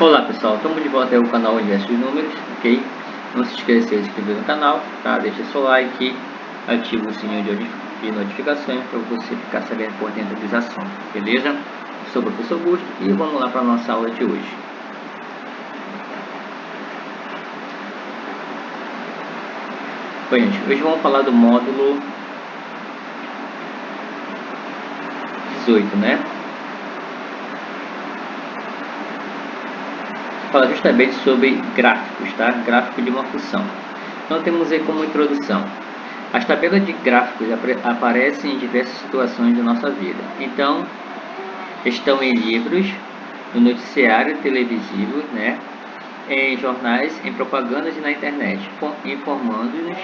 Olá pessoal, estamos de volta ao canal Universo de Números, ok? Não se esqueça de se inscrever no canal, tá? Deixa seu like, ativa o sininho de notificações para você ficar sabendo por dentro dos assuntos, beleza? Sou o professor Augusto e vamos lá para a nossa aula de hoje. Bom, gente, hoje vamos falar do módulo 18, né? Fala justamente sobre gráficos, tá? Gráfico de uma função. Então temos aí como introdução. As tabelas de gráficos aparecem em diversas situações de nossa vida. Então, estão em livros, no noticiário televisivo, né? Em jornais, em propagandas e na internet, informando-nos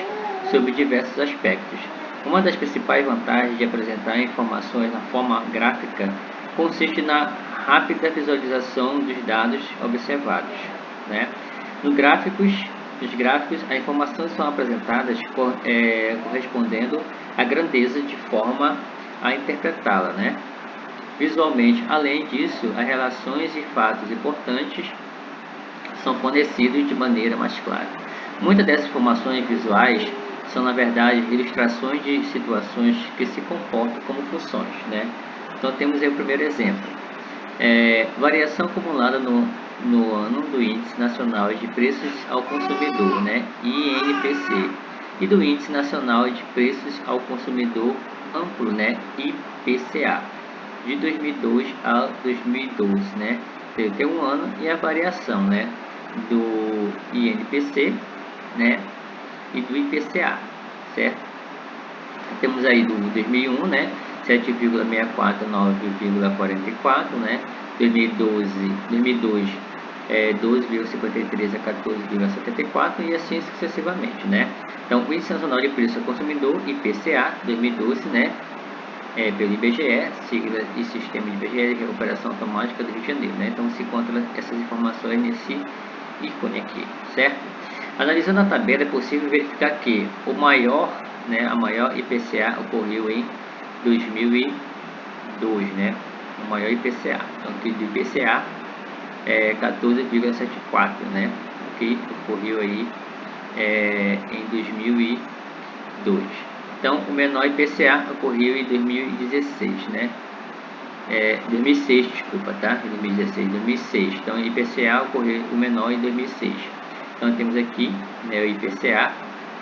sobre diversos aspectos. Uma das principais vantagens de apresentar informações na forma gráfica consiste na rápida visualização dos dados observados, né? Nos gráficos, as informações são apresentadas correspondendo à grandeza de forma a interpretá-la, né? Visualmente. Além disso, as relações e fatos importantes são fornecidos de maneira mais clara. Muitas dessas informações visuais são, na verdade, ilustrações de situações que se comportam como funções, né? Então, temos aí o primeiro exemplo. Variação acumulada no ano do Índice Nacional de Preços ao Consumidor, né? INPC, e do Índice Nacional de Preços ao Consumidor Amplo, né? IPCA, de 2002 a 2012, né? Tem um ano e a variação, né? Do INPC, né? E do IPCA, certo? Temos aí do 2001, né? 7,64, 9,44, né? 2002 12,53 a 14,74 e assim sucessivamente, né? Então, o Índice Nacional de Preço ao Consumidor, IPCA, 2012, né? Pelo IBGE, sigla e sistema de IBGE de recuperação automática do Rio de Janeiro, né? Então, se encontra essas informações nesse ícone aqui, certo? Analisando a tabela, é possível verificar que a maior IPCA ocorreu em 2002, né? O maior IPCA. Então, aqui do IPCA é 14,74, né? Que ocorreu aí em 2002. Então, o menor IPCA ocorreu em 2016, né? 2006, desculpa, tá? 2016, 2006. Então, o IPCA ocorreu o menor em 2006. Então, temos aqui, né, o IPCA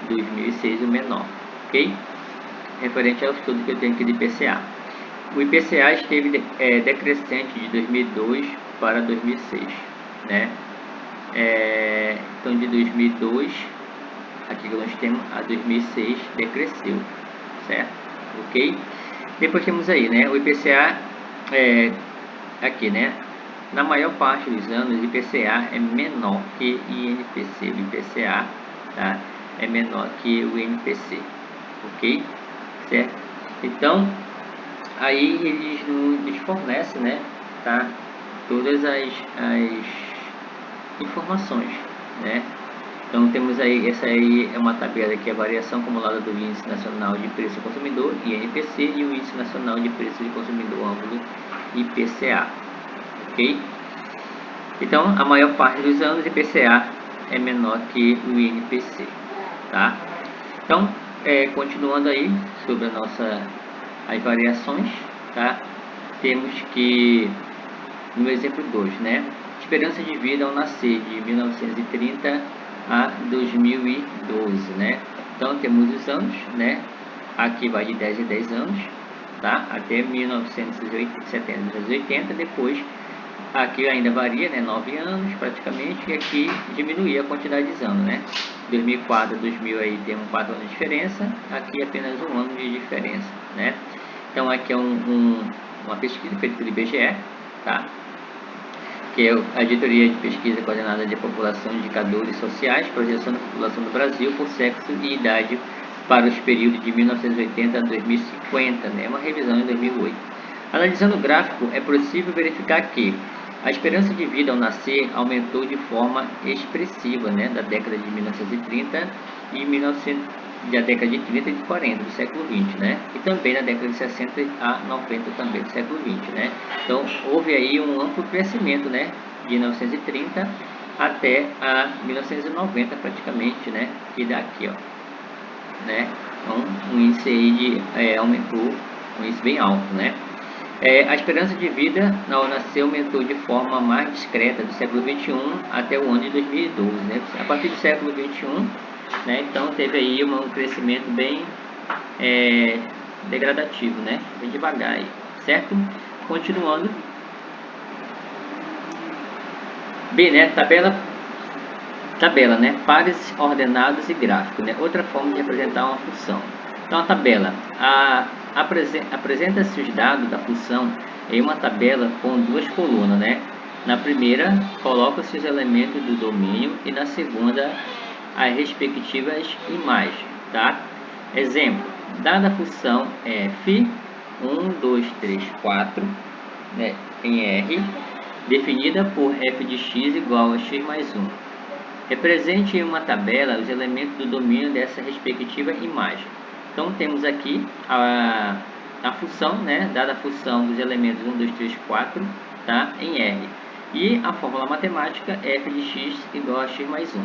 2006, o menor, ok? Referente ao estudo que eu tenho aqui de IPCA. O IPCA esteve decrescente de 2002 para 2006, né? Então, de 2002, aqui que nós temos, a 2006 decresceu, certo? Ok? Depois temos aí, né, o IPCA, aqui, né? Na maior parte dos anos, o IPCA é menor que o INPC. O IPCA, tá? É menor que o INPC, ok? Certo? Então, aí eles nos fornecem, né? Tá? Todas as informações, né? Então temos aí, essa aí é uma tabela que é a variação acumulada do Índice Nacional de Preço ao Consumidor, INPC, e o Índice Nacional de Preço de Consumidor Amplo, IPCA, ok? Então, a maior parte dos anos, IPCA é menor que o INPC, tá? Então, continuando aí sobre as variações, tá? Temos que, no exemplo 2, né? Esperança de vida ao nascer, de 1930 a 2012, né? Então, temos os anos, né? Aqui vai de 10 em 10 anos, tá? Até 1980, depois aqui ainda varia, né? 9 anos praticamente, e aqui diminuir a quantidade de anos, né? 2004 a 2000 aí temos 4 anos de diferença, aqui apenas 1 ano de diferença, né? Então aqui é uma pesquisa feita pelo IBGE, tá? Que é a editoria de pesquisa coordenada de população, indicadores sociais, projeção da população do Brasil por sexo e idade para os períodos de 1980 a 2050, né? Uma revisão em 2008. Analisando o gráfico, é possível verificar que a esperança de vida ao nascer aumentou de forma expressiva, né? Da década de 1930 e da década de 30 e de 40 do século 20, né? E também na década de 60 a 90 também do século 20, né? Então, houve aí um amplo crescimento, né? de 1930 até a 1990 praticamente, né? Que dá aqui, ó, né? Então, um índice aí de aumentou, um índice bem alto, né? A esperança de vida na ONAC aumentou de forma mais discreta do século XXI até o ano de 2012, né? A partir do século XXI, né? Então teve aí um crescimento bem degradativo, né? Bem devagar aí, certo? Continuando. B, né? Tabela, né? Pares ordenados e gráfico, né? Outra forma de representar uma função. Então, a tabela apresenta-se os dados da função em uma tabela com duas colunas, né? Na primeira, coloca-se os elementos do domínio e na segunda, as respectivas imagens, tá? Exemplo, dada a função f 1, 2, 3, 4, né, em R, definida por f de x igual a x mais 1. Represente em uma tabela os elementos do domínio dessa respectiva imagem. Então, temos aqui a função, né, dada a função dos elementos 1, 2, 3, 4, tá, em R. E a fórmula matemática f de x igual a x mais 1.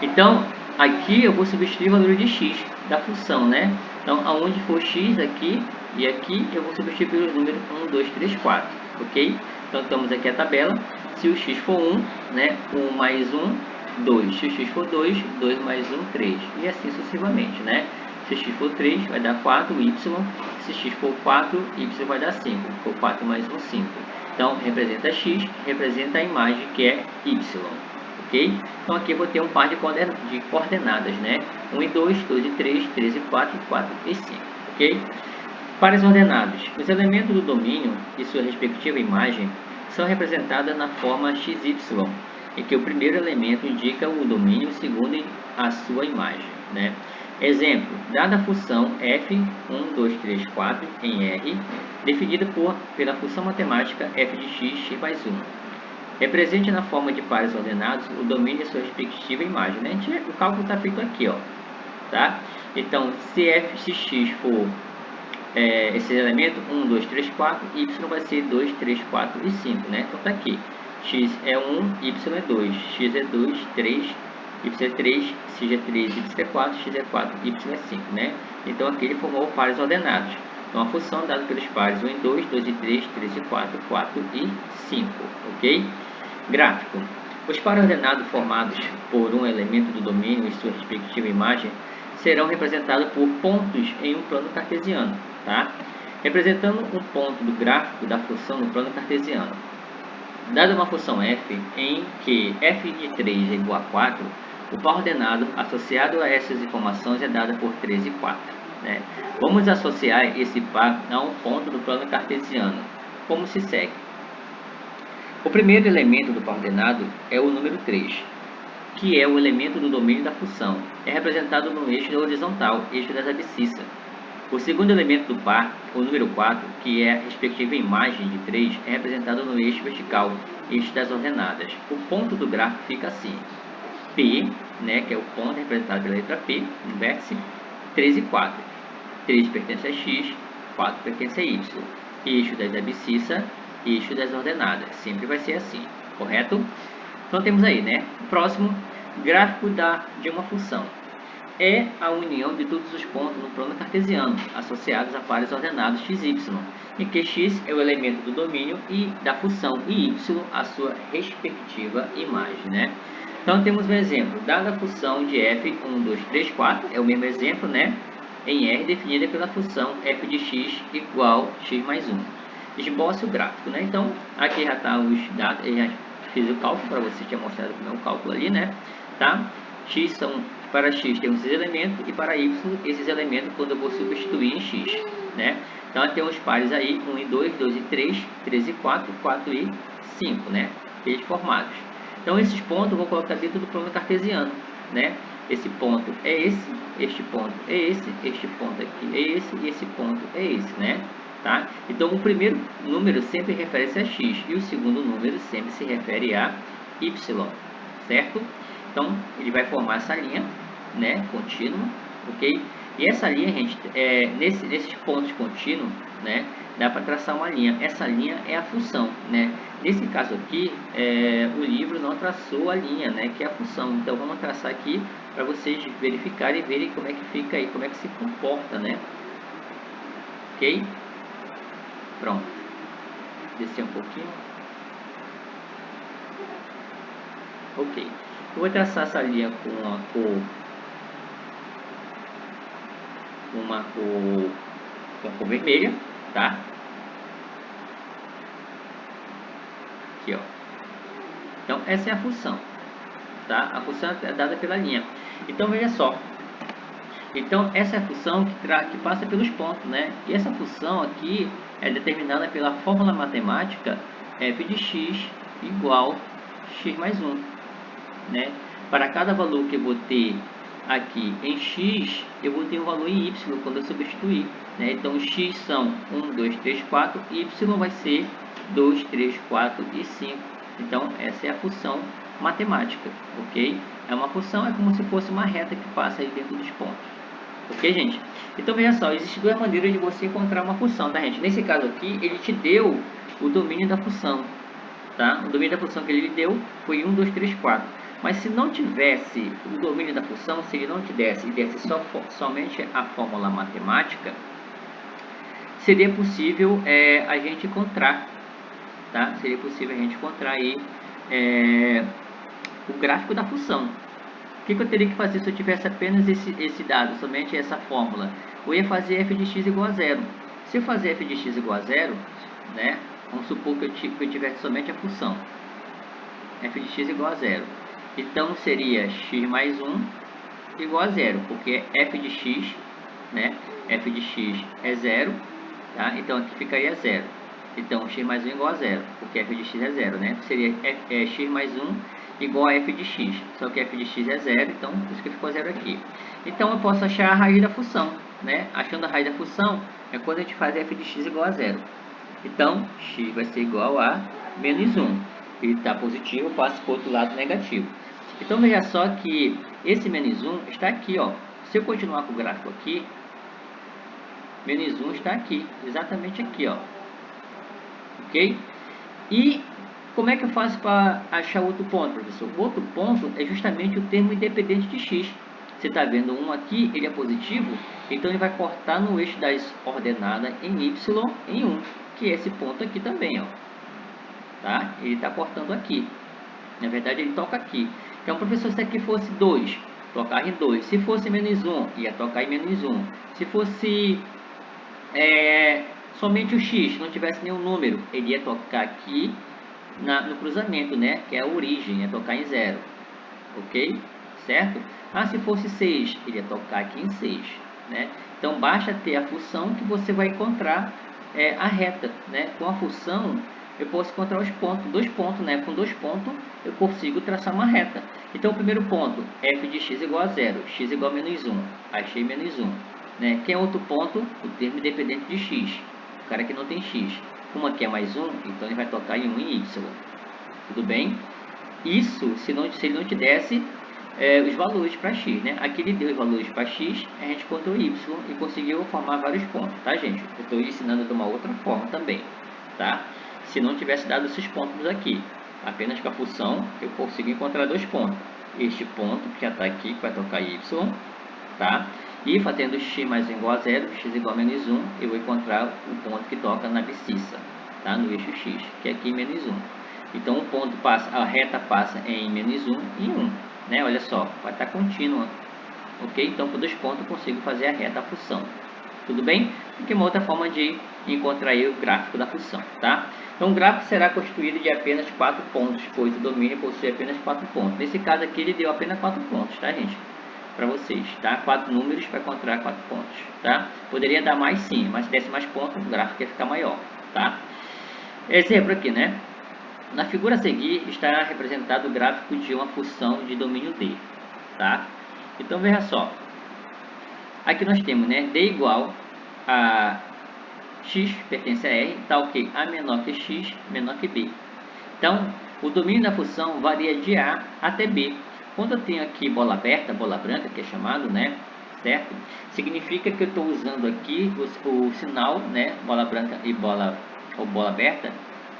Então, aqui eu vou substituir o valor de x da função, né? Então, aonde for x aqui e aqui, eu vou substituir pelos números 1, 2, 3, 4, ok? Então, estamos aqui a tabela. Se o x for 1, né? 1 mais 1, 2. Se o x for 2, 2 mais 1, 3. E assim sucessivamente, né? Se x for 3, vai dar 4, y. Se x for 4, y vai dar 5. Se for 4 mais 1, 5. Então, representa x, representa a imagem que é y. Ok? Então, aqui eu vou ter um par de coordenadas, né? 1 e 2, 2 e 3, 3 e 4, 4 e 5. Ok? Pares ordenados. Os elementos do domínio e sua respectiva imagem são representadas na forma XY, em que o primeiro elemento indica o domínio e o segundo a sua imagem, né? Exemplo, dada a função f 1, 2, 3, 4 em R, definida pela função matemática f de x, x mais 1. Represente na forma de pares ordenados o domínio e sua respectiva imagem, né? O cálculo está feito aqui, ó, tá? Então, se f de x for esses elementos, 1, 2, 3, 4, y vai ser 2, 3, 4 e 5, né? Então, tá aqui, x é 1, y é 2, x é 2, 3, y é 3, x é 3, y é 4, x é 4, y é 5, né? Então, aqui ele formou pares ordenados. Então, a função dada pelos pares 1 e 2, 2 e 3, 3 e 4, 4 e 5, ok? Gráfico. Os pares ordenados formados por um elemento do domínio e sua respectiva imagem serão representados por pontos em um plano cartesiano, tá? Representando um ponto do gráfico da função no plano cartesiano. Dada uma função f em que f de 3 é igual a 4, o par ordenado associado a essas informações é dado por 3 e 4. Né? Vamos associar esse par a um ponto do plano cartesiano, como se segue. O primeiro elemento do par ordenado é o número 3, que é o elemento do domínio da função. É representado no eixo horizontal, eixo das abscissas. O segundo elemento do par, o número 4, que é a respectiva imagem de 3, é representado no eixo vertical, eixo das ordenadas. O ponto do gráfico fica assim. P, né, que é o ponto representado pela letra P, no vértice, 3 e 4. 3 pertence a x, 4 pertence a y. Eixo das abscissas, eixo das ordenadas. Sempre vai ser assim, correto? Então temos aí, né? O próximo, gráfico de uma função. É a união de todos os pontos no plano cartesiano, associados a pares ordenados x, y, em que x é o elemento do domínio e da função e y a sua respectiva imagem, né? Então temos um exemplo, dada a função de f 1, 2, 3, 4, é o mesmo exemplo, né? Em R, definida pela função f de x igual x mais 1. Esboce o gráfico, né? Então, aqui já está os dados, eu já fiz o cálculo para você, tinha mostrado como é o cálculo ali, né? Tá? Para x temos esses elementos e para y esses elementos quando eu vou substituir em x, né? Então, tem os pares aí, 1 e 2, 2 e 3, 3 e 4, 4 e 5, né? Eles formados. Então, esses pontos eu vou colocar dentro do plano cartesiano, né? Esse ponto é esse, este ponto é esse, este ponto aqui é esse e esse ponto é esse, né? Tá? Então, o primeiro número sempre refere-se a x e o segundo número sempre se refere a y, certo? Então, ele vai formar essa linha, né, contínua, ok? E essa linha, gente, nesses pontos contínuos, né, dá para traçar uma linha. Essa linha é a função, né? Nesse caso aqui, o livro não traçou a linha, né? Que é a função. Então vamos traçar aqui para vocês verificarem e verem como é que fica aí, como é que se comporta, né? Ok? Pronto. Descer um pouquinho. Ok. Eu vou traçar essa linha com uma cor vermelha, tá? Aqui, ó. Então essa é a função, tá? A função é dada pela linha. Então veja só. Então essa é a função que passa pelos pontos, né? E essa função aqui é determinada pela fórmula matemática f de x igual x mais 1, né? Para cada valor que eu vou ter aqui em x, eu vou ter um valor em y quando eu substituir, né? Então x são 1, 2, 3, 4, y vai ser 2, 3, 4 e 5. Então essa é a função matemática, ok? É uma função, é como se fosse uma reta que passa aí dentro dos pontos, ok, gente? Então veja só, existem duas maneiras de você encontrar uma função, tá, gente? Nesse caso aqui, ele te deu o domínio da função, tá? O domínio da função que ele deu foi 1, 2, 3, 4. Mas se não tivesse o domínio da função, se ele não te desse e desse somente a fórmula matemática, seria possível a gente encontrar, tá? Seria possível a gente encontrar aí o gráfico da função. O que eu teria que fazer se eu tivesse apenas esse dado, somente essa fórmula? Eu ia fazer f de x igual a zero. Se eu fazer f de x igual a zero, né? Vamos supor que eu tivesse somente a função f de x igual a zero. Então seria x mais 1 igual a zero, porque f de x, né? F de x é zero, tá? Então aqui ficaria zero. Então x mais 1 igual a zero, porque f de x é zero, né? Seria x mais 1 igual a f de x, só que f de x é zero, então por isso que ficou zero aqui. Então eu posso achar a raiz da função, né? Achando a raiz da função é quando a gente faz f de x igual a zero. Então x vai ser igual a menos 1. Ele está positivo, passa para o outro lado negativo. Então veja só que esse menos 1 está aqui, ó. Se eu continuar com o gráfico aqui, menos 1 está aqui, exatamente aqui, ó. Ok? E como é que eu faço para achar outro ponto, professor? O outro ponto é justamente o termo independente de x. Você está vendo um aqui, ele é positivo, então ele vai cortar no eixo das ordenadas em y em 1, que é esse ponto aqui também, ó. Tá? Ele está cortando aqui. Na verdade, ele toca aqui. Então, professor, se aqui fosse 2, tocar em 2. Se fosse menos 1, ia tocar em menos 1. Se fosse somente o x, não tivesse nenhum número, ele ia tocar aqui no cruzamento, né? Que é a origem, ia tocar em 0. Ok? Certo? Ah, se fosse 6, ele ia tocar aqui em 6. Né? Então, basta ter a função que você vai encontrar a reta. Né? Com a função, eu posso encontrar os pontos, 2 pontos, né? Com 2 pontos, eu consigo traçar uma reta. Então, o primeiro ponto, f de x igual a 0, x igual a menos 1. Achei menos 1. Né? Quem é outro ponto? O termo independente de x. O cara que não tem x. Como aqui é mais 1, então ele vai tocar em 1 em y. Tudo bem? Isso se ele não te desse os valores para x, né? Aqui ele deu os valores para x, a gente contou y e conseguiu formar vários pontos, tá, gente? Eu estou ensinando de uma outra forma também, tá? Se não tivesse dado esses pontos aqui, apenas com a função, eu consigo encontrar 2 pontos. Este ponto, que já está aqui, que vai tocar y, tá? E fazendo x mais 1 igual a 0, x igual a menos 1, eu vou encontrar o ponto que toca na abscissa, tá? No eixo x, que é aqui menos 1. Então o ponto passa, a reta passa em menos 1 e 1, né? Olha só, vai estar contínua, ok? Então com 2 pontos eu consigo fazer a reta da função. Tudo bem? Aqui é uma outra forma de encontrar aí o gráfico da função, tá? Então o gráfico será constituído de apenas 4 pontos, pois o domínio possui apenas 4 pontos. Nesse caso aqui ele deu apenas 4 pontos, tá, gente? Para vocês, tá? 4 números para encontrar 4 pontos, tá? Poderia dar mais sim, mas se desse mais pontos, o gráfico ia ficar maior, tá? Exemplo aqui, né? Na figura a seguir está representado o gráfico de uma função de domínio D, tá? Então veja só, aqui nós temos, né, D igual a x pertence a R, tal que A menor que x, menor que B. Então, o domínio da função varia de A até B. Quando eu tenho aqui bola aberta, bola branca, que é chamado, né, certo? Significa que eu estou usando aqui o sinal, né, bola branca e bola aberta,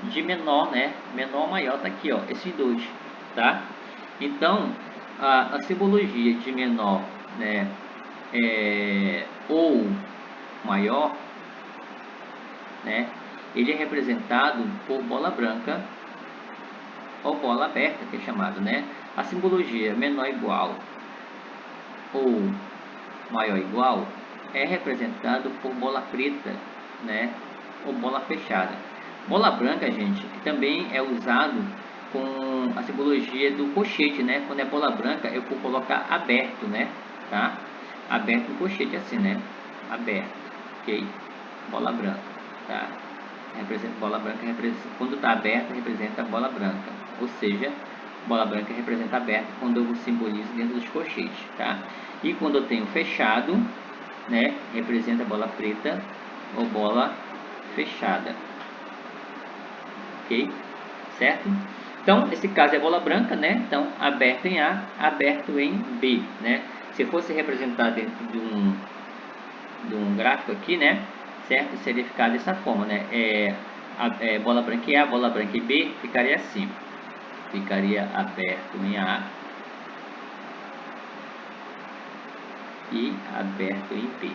de menor, né, menor a maior, tá aqui, ó, esses dois, tá? Então, a simbologia de menor, né, ou maior, né, ele é representado por bola branca ou bola aberta, que é chamado, né? A simbologia menor igual ou maior igual é representado por bola preta, né? Ou bola fechada. Bola branca, gente, também é usado com a simbologia do colchete, né? Quando é bola branca, eu vou colocar aberto, né? Tá? Aberto o colchete assim, né? Aberto, ok? Bola branca, tá? Bola branca representa, quando está aberta, representa a bola branca, ou seja, bola branca representa aberta quando eu simbolizo dentro dos colchetes, tá? E quando eu tenho fechado, né, representa a bola preta ou bola fechada, ok? Certo? Então, esse caso é bola branca, né? Então, aberto em A, aberto em B, né? Se fosse representar dentro de um gráfico aqui, né? Certo? Seria ficar dessa forma, né? Bola branca em A, bola branca em B, ficaria assim. Ficaria aberto em A e aberto em B.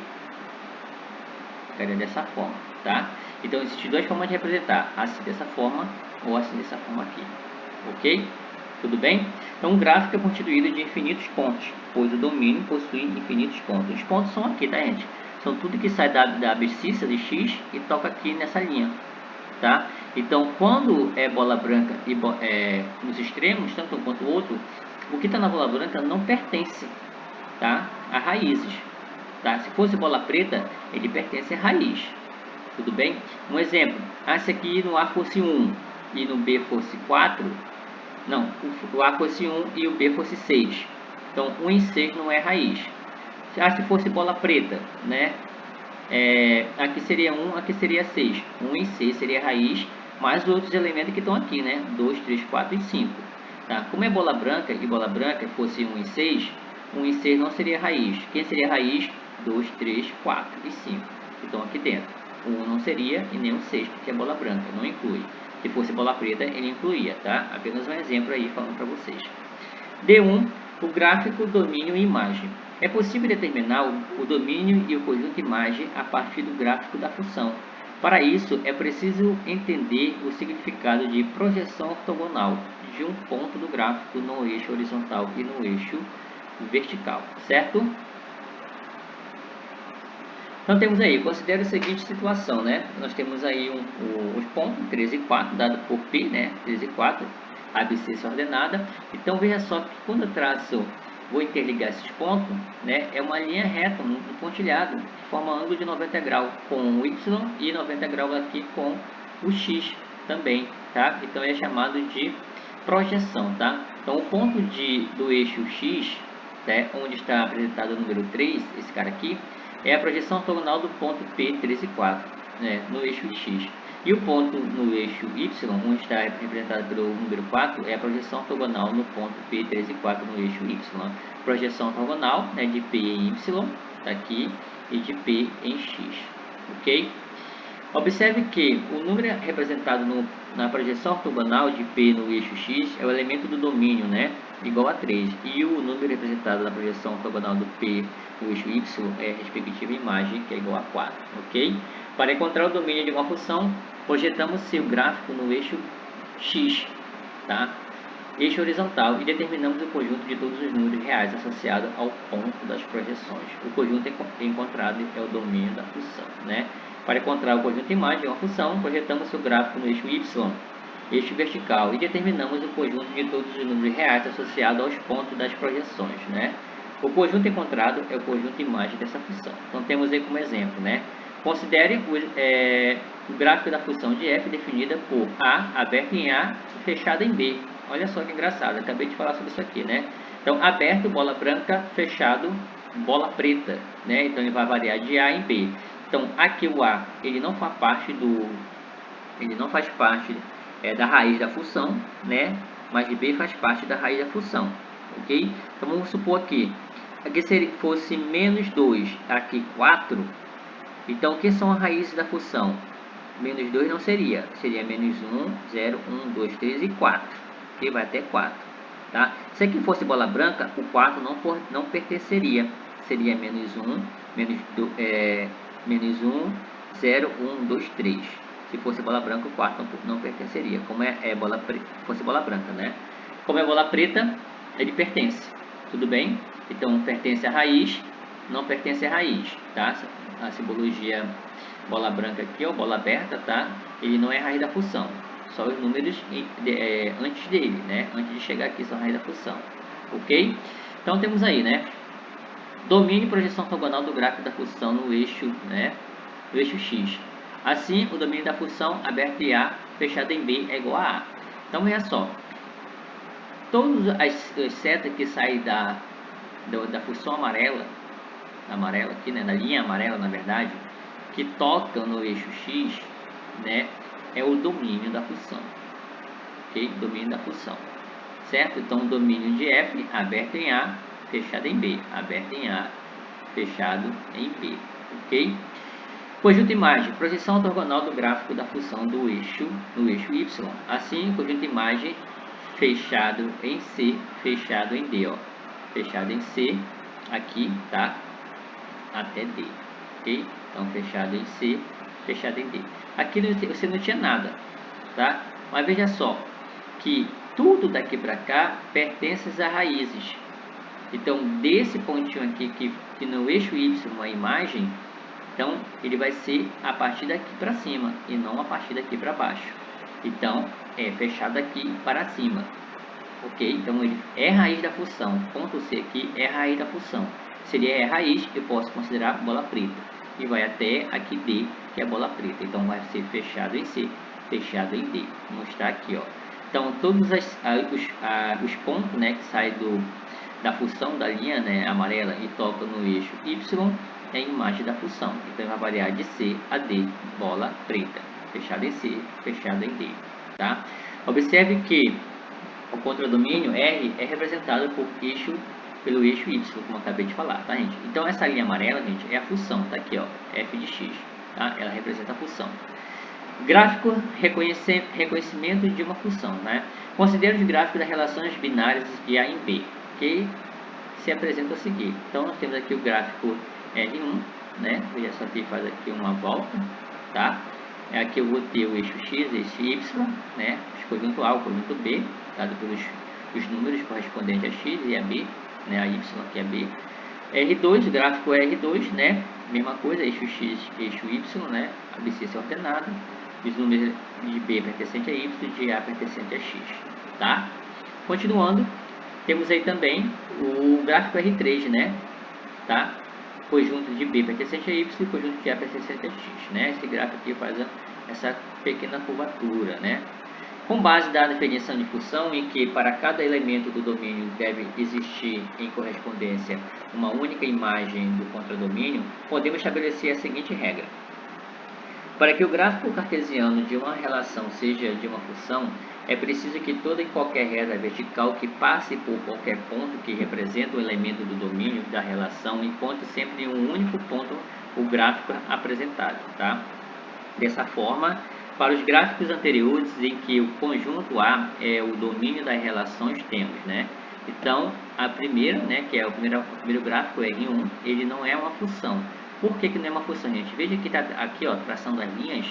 Ficaria dessa forma, tá? Então, existem duas formas de representar, assim dessa forma ou assim dessa forma aqui, ok? Tudo bem? Então, um gráfico é constituído de infinitos pontos, pois o domínio possui infinitos pontos. Os pontos são aqui, tá, gente? São tudo que sai da abscissa de X e toca aqui nessa linha, tá? Então, quando é bola branca e nos extremos, tanto um quanto o outro, o que está na bola branca não pertence, tá, a raízes, tá? Se fosse bola preta, ele pertence à raiz, tudo bem? Um exemplo, se aqui no A fosse 1 e no B fosse 4, não, o A fosse 1 e o B fosse 6, então 1 e 6 não é raiz. Se fosse bola preta, né? Aqui seria 1, aqui seria 6. 1 e 6 seria a raiz, mais os outros elementos que estão aqui, né? 2, 3, 4 e 5. Tá? Como é bola branca e bola branca fosse 1 e 6, 1 e 6 não seria raiz. Quem seria raiz? 2, 3, 4 e 5. Que estão aqui dentro. 1 não seria e nem o 6, porque é bola branca, não inclui. Se fosse bola preta, ele incluía, tá? Apenas um exemplo aí falando para vocês. D1, o gráfico, domínio e imagem. É possível determinar o domínio e o conjunto imagem a partir do gráfico da função. Para isso, é preciso entender o significado de projeção ortogonal de um ponto do gráfico no eixo horizontal e no eixo vertical, certo? Então temos aí, considere a seguinte situação, né? Nós temos aí os pontos 3 e 4, dado por P, né? 3 e 4, a abscissa ordenada. Então veja só que quando eu traço, vou interligar esses pontos, né? É uma linha reta, um pontilhado, que forma um ângulo de 90 graus com o Y e 90 graus aqui com o X também, tá? Então é chamado de projeção, tá? Então o ponto do eixo X, né? Onde está apresentado o número 3, esse cara aqui, é a projeção ortogonal do ponto P, 3 e 4, né, no eixo X. E o ponto no eixo Y, onde está representado pelo número 4, é a projeção ortogonal no ponto P, 3 e 4 no eixo Y. Projeção ortogonal, né, de P em Y, está aqui, e de P em X. Ok? Observe que o número representado na projeção ortogonal de P no eixo X é o elemento do domínio, né? Igual a 3. E o número representado na projeção ortogonal do P no eixo Y é a respectiva imagem, que é igual a 4. Ok? Para encontrar o domínio de uma função, projetamos seu gráfico no eixo X, tá? Eixo horizontal, e determinamos o conjunto de todos os números reais associados ao ponto das projeções. O conjunto encontrado é o domínio da função, né? Para encontrar o conjunto imagem de uma função, projetamos o gráfico no eixo Y, eixo vertical, e determinamos o conjunto de todos os números reais associados aos pontos das projeções, né? O conjunto encontrado é o conjunto imagem dessa função. Então temos aí como exemplo, né? Considere o gráfico da função de f definida por A aberto em A e fechado em B. Olha só que engraçado, acabei de falar sobre isso aqui, né? Então, aberto, bola branca, fechado, bola preta, né? Então, ele vai variar de A em B. Então, aqui o A, ele não faz parte da raiz da função, né? Mas de B faz parte da raiz da função, ok? Então, vamos supor aqui, aqui se fosse menos 2, aqui 4, então o que são as raízes da função? Menos 2 não seria, seria menos 1, 0, 1, 2, 3 e 4, que vai até 4. Tá? Se aqui fosse bola branca, o 4 não pertenceria, seria menos 1, menos 1, 0, 1, 2, 3. Se fosse bola branca, o 4 não pertenceria, como fosse bola branca, né? Como é bola preta, ele pertence, tudo bem? Então, pertence à raiz, não pertence à raiz, tá? A simbologia bola branca aqui, ó, bola aberta, tá? Ele não é a raiz da função, só os números antes dele, né? Antes de chegar aqui são a raiz da função, ok? Então, temos aí, né? Domínio e projeção ortogonal do gráfico da função no eixo, né? No eixo X. Assim, o domínio da função aberto em A, fechado em B, é igual a A. Então, veja só. Todas as setas que saem da função amarela aqui, né, na linha amarela, na verdade, que tocam no eixo X, né, é o domínio da função, ok? Domínio da função, certo? Então, o domínio de F, aberto em A, fechado em B, aberto em A, fechado em B, ok? Conjunto imagem, projeção ortogonal do gráfico da função no eixo Y. Assim, conjunto imagem fechado em C, fechado em D, ó. Fechado em C, aqui, tá? Até D, ok? Então, fechado em C, fechado em D. Aqui você não tinha nada, tá? Mas veja só, que tudo daqui para cá pertence a raízes. Então, desse pontinho aqui, que no eixo Y, a imagem, então, ele vai ser a partir daqui para cima e não a partir daqui para baixo. Então, é fechado aqui para cima. Ok? Então, ele é raiz da função. Ponto C aqui é raiz da função. Se ele é raiz, eu posso considerar bola preta. E vai até aqui D, que é bola preta. Então, vai ser fechado em C, fechado em D. Vou mostrar aqui, ó. Então, todos os pontos, né, que saem da função da linha, né, amarela e tocam no eixo Y, é a imagem da função. Então, vai variar de C a D, bola preta. Fechado em C, fechado em D. Tá? Observe que o contradomínio R é representado pelo eixo Y, como eu acabei de falar, tá, gente? Então, essa linha amarela, gente, é a função, tá aqui, ó, f de x, tá? Ela representa a função. Gráfico, reconhecimento de uma função, né? Considere os gráficos das relações binárias de A em B, que se apresenta a seguir. Então, nós temos aqui o gráfico R1, né? Veja só que faz aqui uma volta, tá? Aqui eu vou ter o eixo X, eixo Y, né? O conjunto A, o conjunto B, dado pelos os números correspondentes a X e a B, né? A Y aqui é B. R2, gráfico R2, né? Mesma coisa, eixo X, eixo Y, né? Abscissa ordenada. Os números de B pertencente a Y e de A pertencente a X, tá? Continuando, temos aí também o gráfico R3, né? Tá? Conjunto de B pertencente a Y e conjunto de A pertencente a X, né? Esse gráfico aqui faz essa pequena curvatura, né? Com base da definição de função, em que para cada elemento do domínio deve existir em correspondência uma única imagem do contradomínio, podemos estabelecer a seguinte regra. Para que o gráfico cartesiano de uma relação seja de uma função, é preciso que toda e qualquer reta vertical que passe por qualquer ponto que representa o elemento do domínio da relação encontre sempre em um único ponto o gráfico apresentado, tá? Dessa forma, para os gráficos anteriores em que o conjunto A é o domínio das relações, temos, né? Então, a primeira, né, que é o primeiro gráfico, R1, ele não é uma função. Por que não é uma função, gente? Veja que está aqui, ó, traçando as linhas,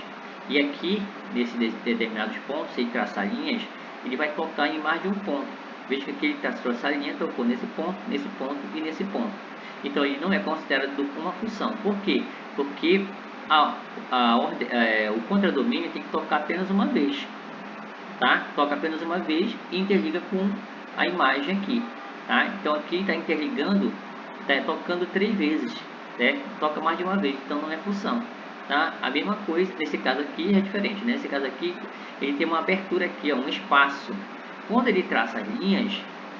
e aqui, nesses determinados pontos, se ele traçar linhas, ele vai tocar em mais de um ponto. Veja que aqui ele traçou essa linha, tocou nesse ponto e nesse ponto. Então, ele não é considerado uma função. Por quê? Porque o contradomínio tem que tocar apenas uma vez, tá? Toca apenas uma vez e interliga com a imagem aqui, tá? Então, aqui está interligando, está tocando 3 vezes, né? Toca mais de uma vez, então não é função, tá? A mesma coisa, nesse caso aqui é diferente, né? Nesse caso aqui, ele tem uma abertura aqui, ó, um espaço. Quando ele traça as linhas,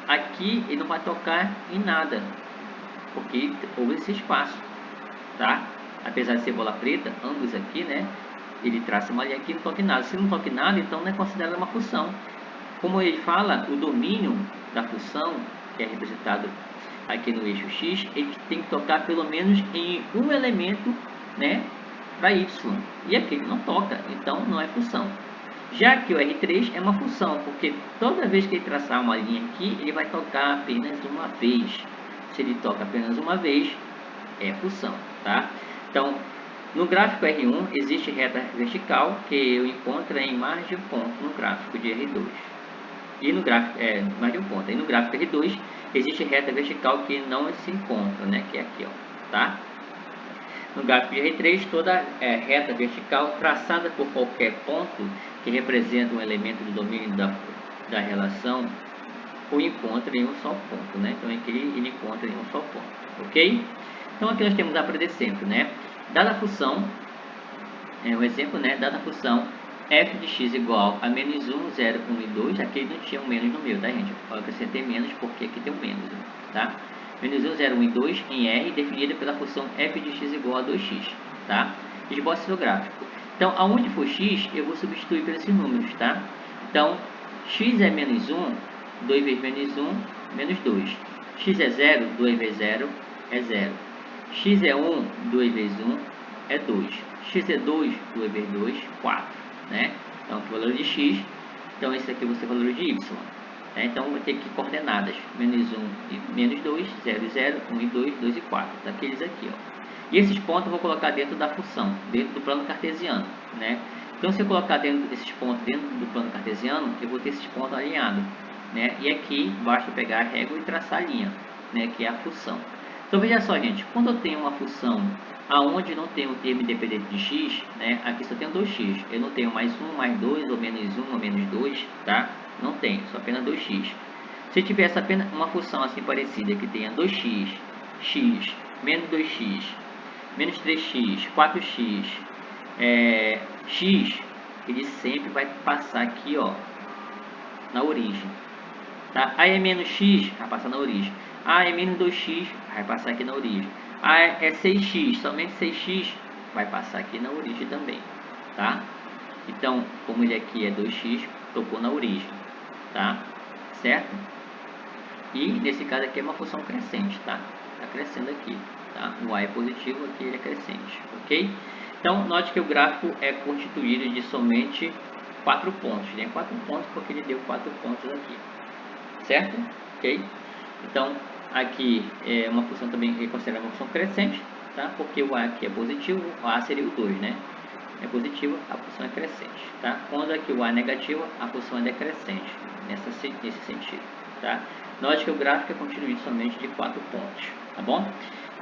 aqui ele não vai tocar em nada, porque houve esse espaço, tá? Apesar de ser bola preta, ambos aqui, né? Ele traça uma linha aqui e não toca em nada. Se não toca em nada, então não é considerado uma função. Como ele fala, o domínio da função, que é representado aqui no eixo X, ele tem que tocar pelo menos em um elemento, né, para Y. E aqui ele não toca, então não é função. Já que o R3 é uma função, porque toda vez que ele traçar uma linha aqui, ele vai tocar apenas uma vez. Se ele toca apenas uma vez, é função, tá? Então, no gráfico R1 existe reta vertical que eu encontro em mais de um ponto no gráfico de R2. E no gráfico, mais de um ponto. E no gráfico R2 existe reta vertical que não se encontra, né? Que é aqui, ó, tá? No gráfico de R3, toda reta vertical traçada por qualquer ponto que representa um elemento do domínio da relação o encontra em um só ponto, né? Então aqui ele encontra em um só ponto, ok? Então aqui nós temos a predecento, né? Dada a função, um exemplo, né? Dada a função f de x igual a menos 1, 0, 1 e 2, aqui não tinha um menos no meio, tá, gente? Eu acrescentei menos porque aqui tem um menos, tá? Menos 1, 0, 1 e 2 em R, definida pela função f de x igual a 2x, tá? Esboce seu gráfico. Então, aonde for x, eu vou substituir por esses números, tá? Então, x é menos 1, 2 vezes menos 1, menos 2. X é 0, 2 vezes 0 é 0. X é 1, 2 vezes 1 é 2. X é 2, 2 vezes 2, 4. Né? Então, aqui o valor de x. Então, esse aqui vai ser o valor de y. Né? Então, vai ter aqui coordenadas. Menos 1 e menos 2, 0 e 0, 1 e 2, 2 e 4. Daqueles aqui, ó. E esses pontos eu vou colocar dentro da função, dentro do plano cartesiano, né? Então, se eu colocar dentro desses pontos dentro do plano cartesiano, eu vou ter esses pontos alinhados, né? E aqui, basta pegar a régua e traçar a linha, né? Que é a função. Então, veja só, gente, quando eu tenho uma função aonde não tem o termo independente de x, né? Aqui só tem 2x. Eu não tenho mais 1, mais 2, ou menos 1, ou menos 2, tá? Não tenho, só apenas 2x. Se eu tivesse apenas uma função assim parecida, que tenha 2x, x, menos 2x, menos 3x, 4x, x, ele sempre vai passar aqui, ó, na origem, tá? A é menos x, vai passar na origem. A é menos 2x, vai passar aqui na origem. A é 6x, somente 6x, vai passar aqui na origem também, tá? Então, como ele aqui é 2x, tocou na origem, tá? Certo? E nesse caso aqui é uma função crescente, tá? Tá crescendo aqui, tá? O A é positivo, aqui ele é crescente, ok? Então, note que o gráfico é constituído de somente 4 pontos, né? 4 pontos porque ele deu 4 pontos aqui, certo? Ok? Então, aqui é uma função também que é considerada uma função crescente, tá? Porque o A aqui é positivo, o A seria o 2, né? É positivo, a função é crescente, tá? Quando aqui o A é negativo, a função é decrescente, nesse sentido, tá? Note que o gráfico é constituído somente de 4 pontos, tá bom?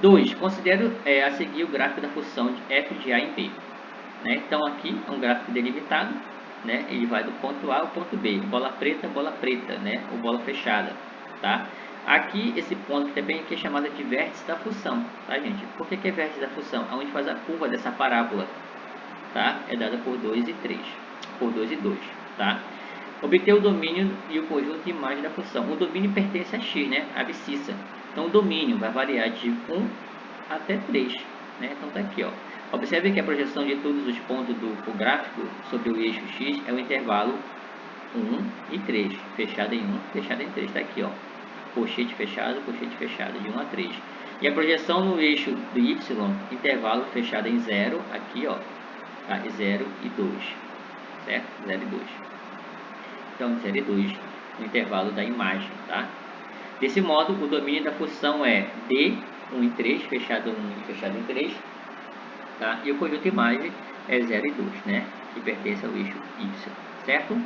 2. Considero a seguir o gráfico da função de f de A em B. Né? Então, aqui é um gráfico delimitado, né? Ele vai do ponto A ao ponto B, bola preta, né? Ou bola fechada, tá? Aqui, esse ponto também aqui é chamado de vértice da função, tá, gente? Por que é vértice da função? Onde faz a curva dessa parábola, tá? É dada por 2 e 3, por 2 e 2, tá? Obter o domínio e o conjunto de imagem da função. O domínio pertence a x, né? A abscissa. Então, o domínio vai variar de 1 até 3, né? Então, tá aqui, ó. Observe que a projeção de todos os pontos do gráfico sobre o eixo x é o intervalo 1 e 3, fechado em 1, fechado em 3, está aqui, ó, colchete fechado, de 1 a 3. E a projeção no eixo do y, intervalo fechado em 0, aqui, ó, tá? 0 e 2, certo? 0 e 2. Então, 0 e 2 no intervalo da imagem, tá? Desse modo, o domínio da função é D, 1 e 3, fechado 1 e fechado em 3, tá? E o conjunto de imagem é 0 e 2, né? Que pertence ao eixo Y, certo?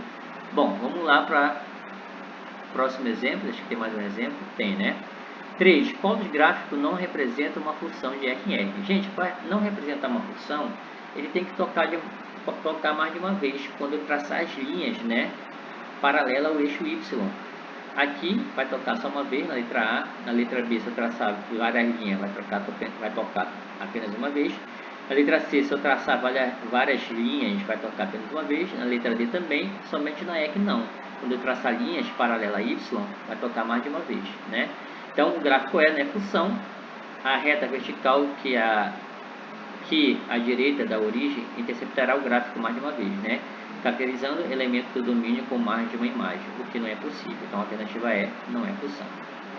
Bom, vamos lá para o próximo exemplo. Acho que tem mais um exemplo. Tem, né? 3. Qual dos gráficos não representa uma função de R em R? Gente, para não representar uma função, ele tem que tocar mais de uma vez quando eu traçar as linhas, né? Paralela ao eixo Y. Aqui vai tocar só uma vez na letra A. Na letra B, se eu traçar várias linhas, vai tocar apenas uma vez. Na letra C, se eu traçar várias linhas, vai tocar apenas uma vez. Na letra D também, somente na E que não. Quando eu traçar linhas paralelas a Y, vai tocar mais de uma vez, né? Então, o gráfico é, né, função, a reta vertical que à direita da origem interceptará o gráfico mais de uma vez, né? Caracterizando elemento do domínio com mais de uma imagem, o que não é possível. Então, a alternativa E não é função,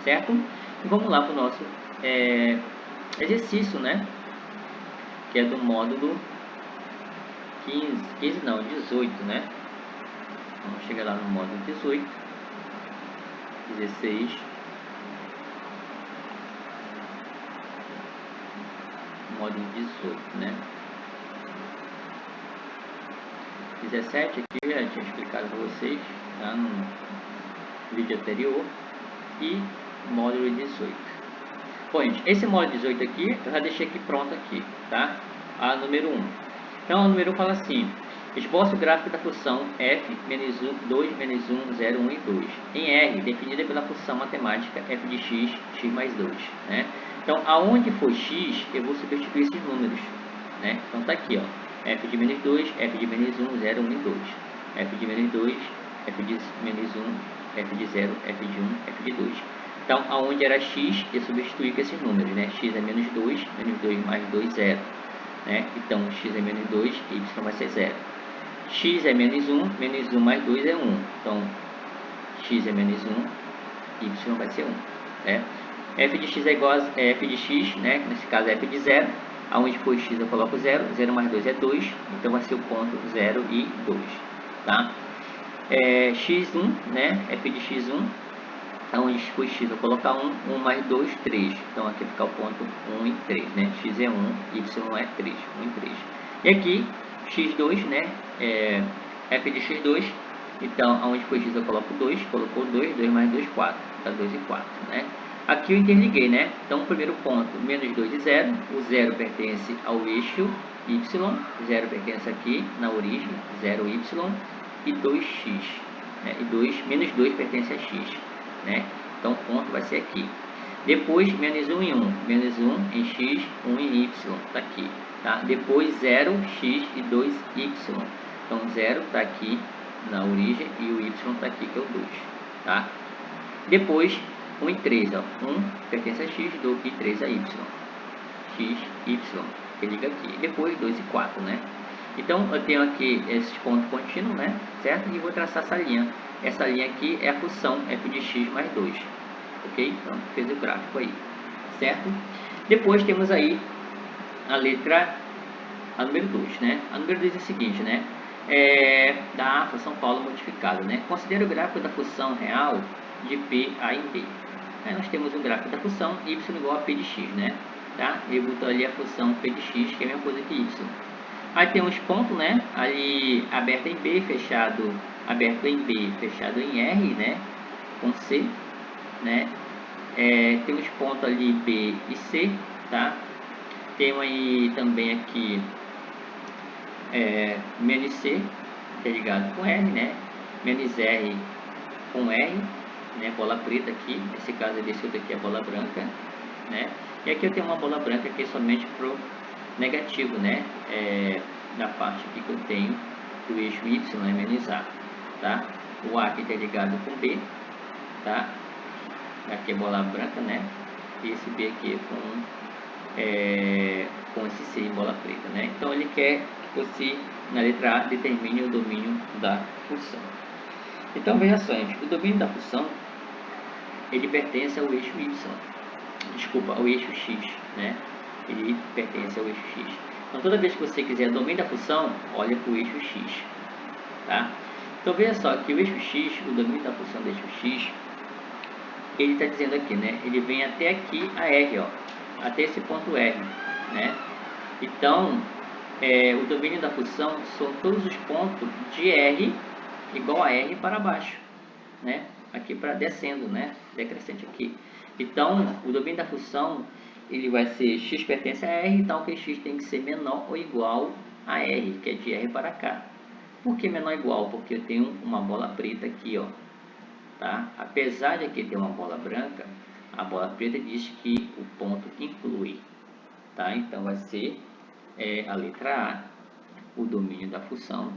certo? E vamos lá para o nosso exercício, né? Que é do módulo 18, né? Vamos chegar lá no módulo 18, 16, módulo 18, né? 17 aqui eu já tinha explicado para vocês, tá? No vídeo anterior. E módulo 18. Bom, gente, esse módulo 18 aqui, eu já deixei aqui pronto aqui, tá? A número 1. Então, a número 1 fala assim: esboça o gráfico da função f menos 1, 2 menos 1, 0, 1 e 2 em R, definida pela função matemática f de x, x mais 2, né? Então, aonde for x, eu vou substituir esses números, né? Então, tá aqui, ó, f de menos 2, f de menos 1, 0, 1 e 2, f de menos 2, f de menos 1, f de 0, f de 1, f de 2. Então, aonde era x, eu substituí com esses números, né? X é menos 2 mais 2, 0. Né? Então, x é menos 2, y vai ser 0. X é menos 1 mais 2 é 1. Então, x é menos 1, y vai ser 1. Né? F de x é igual a f de x, né? Nesse caso é f de 0. Aonde for x eu coloco 0, 0 mais 2 é 2, então vai ser o ponto 0 e 2. Tá? x1, né? f de x1, onde for x eu colocar 1, 1 mais 2, 3. Então aqui fica o ponto 1 e 3, né? X é 1, y é 3, 1 e 3. E aqui, x2, né? F de x2, então onde for x eu coloco 2, colocou 2, 2 mais 2, 4. Tá 2 e 4, né? Aqui eu interliguei, né? Então o primeiro ponto, menos 2 e 0. O 0 pertence ao eixo y, 0 pertence aqui na origem, 0y. E 2x, né? E menos 2 pertence a x, né? Então o ponto vai ser aqui. Depois menos 1 e 1, menos 1 em x, 1 em y, está aqui, tá? Depois 0, x e 2y, então 0 está aqui na origem e o y está aqui, que é o 2, tá? Depois 1 e 3, ó. 1 pertence a x, 2 e 3 a y, x, y, que liga aqui. Depois 2 e 4, né? Então, eu tenho aqui esse ponto contínuo, né? Certo? E vou traçar essa linha. Essa linha aqui é a função f de x mais 2. Ok? Então, fez o gráfico aí. Certo? Depois temos aí a número 2, né? A número 2 é o seguinte, né? Da AFA São Paulo modificada, né? Considere o gráfico da função real de P a em B. Aí nós temos o gráfico da função y igual a P de x, né? Tá? Eu boto ali a função P de x, que é a mesma coisa que y. Aí tem uns pontos, né? Ali aberto em B, fechado, aberto em B, fechado em R, né? Com C, né? Tem uns pontos ali B e C, tá? Tem aí também aqui menos C, que é ligado com R, né? Menos R com R, né? Bola preta aqui, nesse caso desse outro aqui é bola branca, né? E aqui eu tenho uma bola branca aqui somente pro negativo, né? Na parte aqui que eu tenho do eixo y é menos a, tá? O a aqui está ligado com b, tá? Aqui é bola branca, né? E esse b aqui é com esse c em bola preta, né? Então ele quer que você, na letra A, determine o domínio da função. Então veja só, gente, o domínio da função ele pertence ao eixo y, desculpa, ao eixo x, né? Ele pertence ao eixo x. Então, toda vez que você quiser domínio da função, olha para o eixo x, tá? Então, veja só que o eixo x, o domínio da função do eixo x, ele está dizendo aqui, né? Ele vem até aqui a R, ó, até esse ponto R, né? Então, o domínio da função são todos os pontos de R igual a R para baixo, né? Aqui para descendo, né? Decrescente aqui. Então, o domínio da função ele vai ser x pertence a R, então que x tem que ser menor ou igual a R, que é de R para cá. Por que menor ou igual? Porque eu tenho uma bola preta aqui, ó, tá? Apesar de aqui ter uma bola branca, a bola preta diz que o ponto inclui, tá? Então vai ser a letra A, o domínio da função,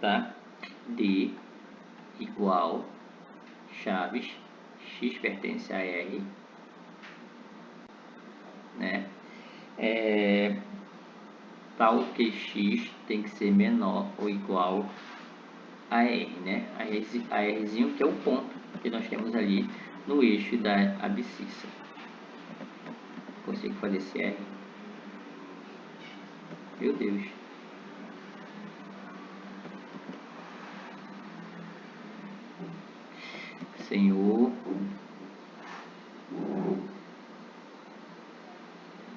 tá? D igual chaves, x pertence a R, né? Tal que x tem que ser menor ou igual a R, né? A Rzinho que é o ponto que nós temos ali no eixo da abscissa. Consigo fazer esse R? Meu Deus. Senhor.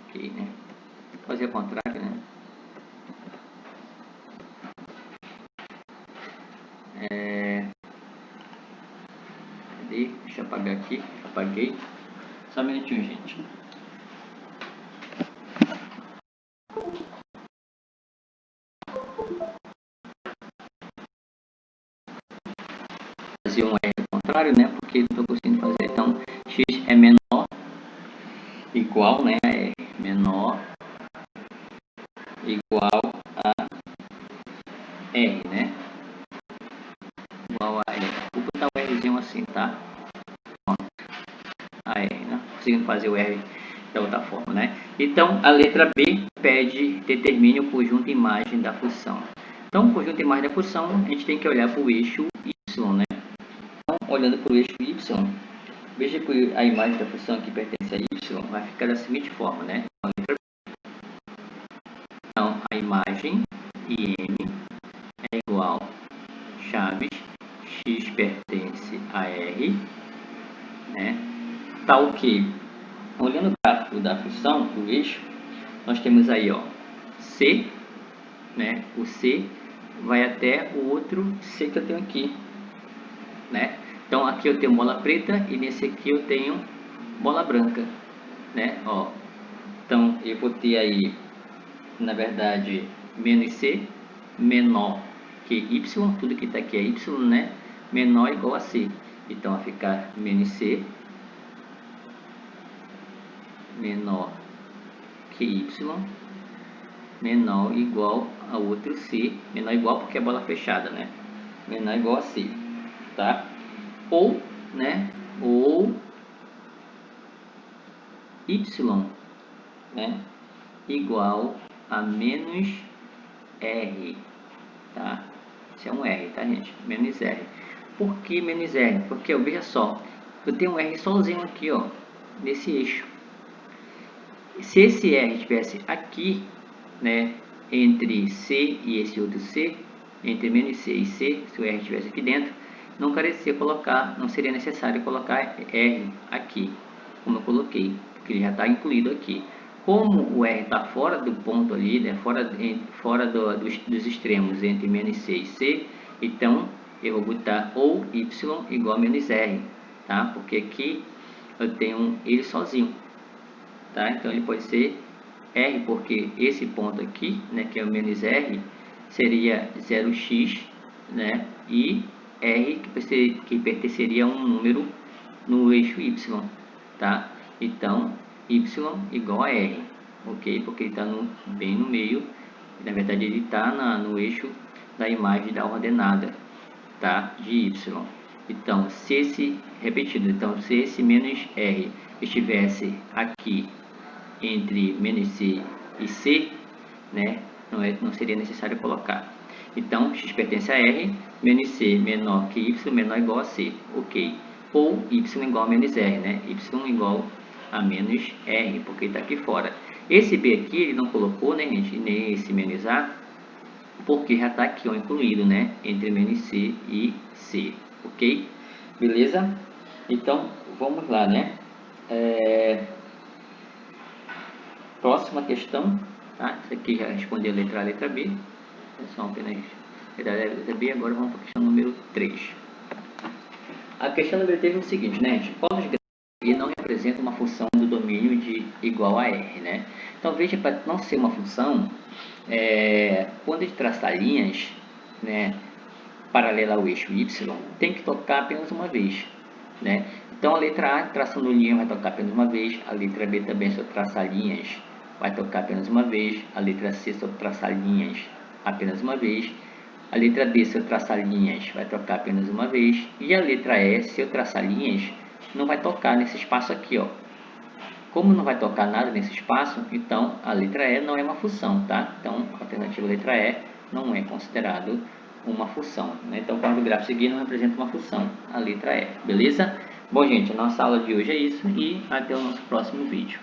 Ok, né? Vou fazer ao contrário, né? Cadê? Deixa eu apagar aqui. Apaguei. Só um minutinho, gente. Fazer um R ao contrário, né? Porque não estou conseguindo fazer. Então, x é menor, igual, né? É menor, igual a R, né? Igual a R. Vou botar o Rzinho assim, tá? A R, né? Conseguindo fazer o R da outra forma, né? Então, a letra B pede determine o conjunto imagem da função. Então, o conjunto imagem da função, a gente tem que olhar para o eixo Y, né? Então, olhando para o eixo Y, veja que a imagem da função que pertence a Y vai ficar da seguinte forma, né? Então, a imagem IM é igual chaves x pertence a R, né? Tal que, olhando o gráfico da função, do eixo, nós temos aí, ó, C, né? O C vai até o outro C que eu tenho aqui, né? Então aqui eu tenho bola preta e nesse aqui eu tenho bola branca, né? Ó, então eu vou ter aí, na verdade, menos C menor que Y, tudo que está aqui é Y, né? Menor igual a C. Então vai ficar menos C menor que Y menor igual a outro C, menor igual porque é bola fechada, né? Menor igual a C, tá? Ou, né? Ou Y, né? Igual a menos R, tá? Isso é um R, tá, gente? Menos R. Por que menos R? Porque, ó, veja só, eu tenho um R sozinho aqui, ó, nesse eixo. Se esse R estivesse aqui, né, entre C e esse outro C, entre menos C e C, se o R estivesse aqui dentro, não carecia colocar, não seria necessário colocar R aqui, como eu coloquei, porque ele já está incluído aqui. Como o R está fora do ponto ali, né, fora dos extremos entre menos C e C, então eu vou botar ou Y igual a menos R, tá? Porque aqui eu tenho ele sozinho, tá? Então ele pode ser R, porque esse ponto aqui, né, que é o menos R, seria 0x, né, e R que pertenceria a um número no eixo Y, tá? Então, Y igual a R, ok? Porque ele está bem no meio, na verdade ele está no eixo da imagem da ordenada, tá? De Y. Então, repetido, então, se esse menos R estivesse aqui entre menos C e C, né, não seria necessário colocar. Então, x pertence a R, menos C menor que Y, menor ou igual a C, ok. Ou Y igual a menos R, né, Y igual a menos R, porque está aqui fora. Esse B aqui, ele não colocou, né, gente, nem esse menos A, porque já está aqui, ó, incluído, né, entre menos C e C, ok? Beleza? Então, vamos lá, né? Próxima questão, tá? Isso aqui já respondeu a letra B. São apenas a letra B. Agora vamos para a questão número 3. A questão número 3 é o seguinte, né, gente? Qual dos gráficos não representa uma função do domínio de igual a R, né? Então, veja, para não ser uma função, quando a gente traçar linhas, né, paralela ao eixo Y, tem que tocar apenas uma vez, né? Então, a letra A, traçando linha, vai tocar apenas uma vez. A letra B também, se eu traçar linhas, vai tocar apenas uma vez. A letra C, se eu traçar linhas, apenas uma vez. A letra D, se eu traçar linhas, vai tocar apenas uma vez. E a letra E, se eu traçar linhas, não vai tocar nesse espaço aqui, ó. Como não vai tocar nada nesse espaço, então a letra E não é uma função, tá? Então, a alternativa letra E não é considerado uma função, né? Então, quando o gráfico seguir não representa uma função, a letra E, beleza? Bom, gente, a nossa aula de hoje é isso e até o nosso próximo vídeo.